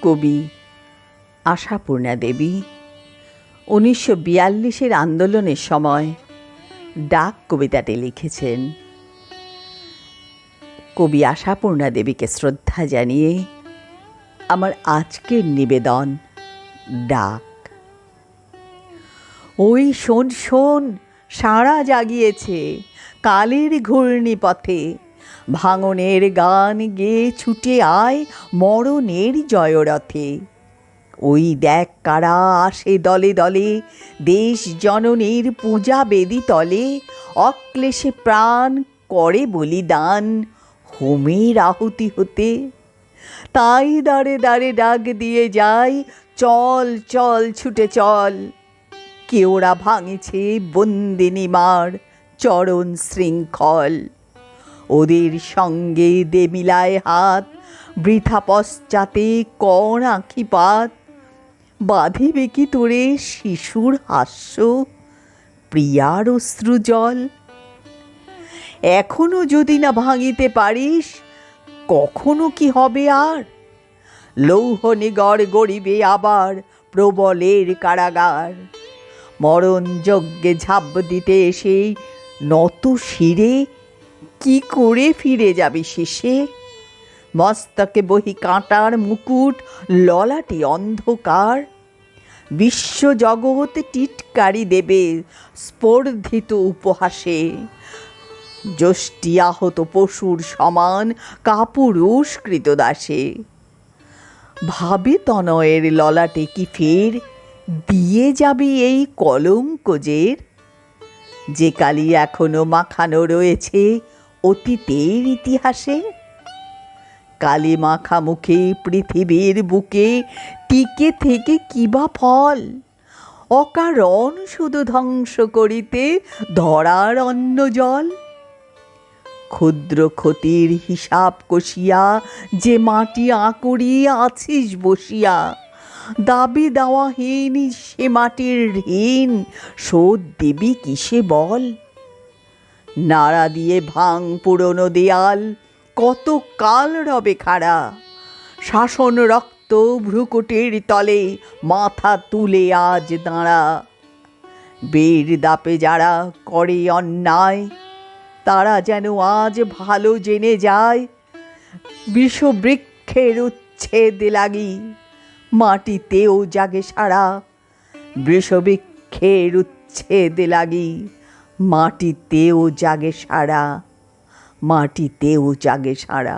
কবি আশাপূর্ণা দেবী 1942-এর আন্দোলনের সময় ডাক কবিতাটি লিখেছেন। কবি আশাপূর্ণা দেবীকে শ্রদ্ধা জানিয়ে আমার আজকের নিবেদন ডাক। ওই শোন শোন, সাড়া জাগিয়েছে কালের ঘূর্ণি পথে, ভাঙনের গান গেয়ে ছুটে আয় মরণের জয়রথে। ওই দেখ কারা আসে দলে দলে, দেশ জননীর পূজা বেদি তলে, অক্লেশে প্রাণ করে বলিদান হোমের আহুতি হতে। তাই দাঁড়ে দাঁড়ে ডাক দিয়ে যায়, চল চল ছুটে চল। কে ওরা ভাঙেছে বন্দিনীমার চরণ শৃঙ্খল, ওদের সঙ্গে দে মিলায় হাত, বৃথা পশ্চাতে কর আঁখিপাত। বাঁধিবে কি তোরে শিশুর হাস্য, প্রিয়ার অশ্রুজল? এখনো যদি না ভাঙিতে পারিস, কখনো কি হবে আর? লৌহ নিগর গড়িবে আবার প্রবলের কারাগার। মরণ যজ্ঞে ঝাঁপ দিতে এসে নত শিরে কি করে ফিরে যাবি শেষে? মস্তকে বহি কাঁটার মুকুট, ললাটে অন্ধকার। বিশ্বজগৎ টিটকারি দেবে স্পর্ধিত উপহাসে। যষ্টি আহত পশুর সমান কাপুরুষ কৃতদাসে। ভাবে তনয়ের ললাটে কি ফের দিয়ে যাবি এই কলঙ্কজের? যে কালি এখনো মাখানো রয়েছে অতীতের ইতিহাসে। কালি মাখা মুখে পৃথিবীর বুকে টিকে থেকে কিবা ফল? অকারণ শুধু ধ্বংস করিতে ধরার অন্ন জল। ক্ষুদ্র ক্ষতির হিসাব কষিয়া যে মাটি আঁকড়ি আছিস বসিয়া, দাবি দাওয়াহীন সে মাটির ঋণ শোধ দিবি কিসে বল? নাড়া দিয়ে ভাঙ পুরনো দেয়াল, কত কাল রবে খাড়া। শাসন রক্ত ভ্রুকুটির তলে মাথা তুলে আজ দাঁড়া। বীর দাপে যারা করে অন্যায়, তারা যেন আজ ভালো জেনে যায়। বিষবৃক্ষের উচ্ছেদ লাগি মাটিতেও জাগে সারা। বিষবৃক্ষের উচ্ছেদ লাগি মাটিতেও জাগে সারা, মাটিতেও জাগে সারা।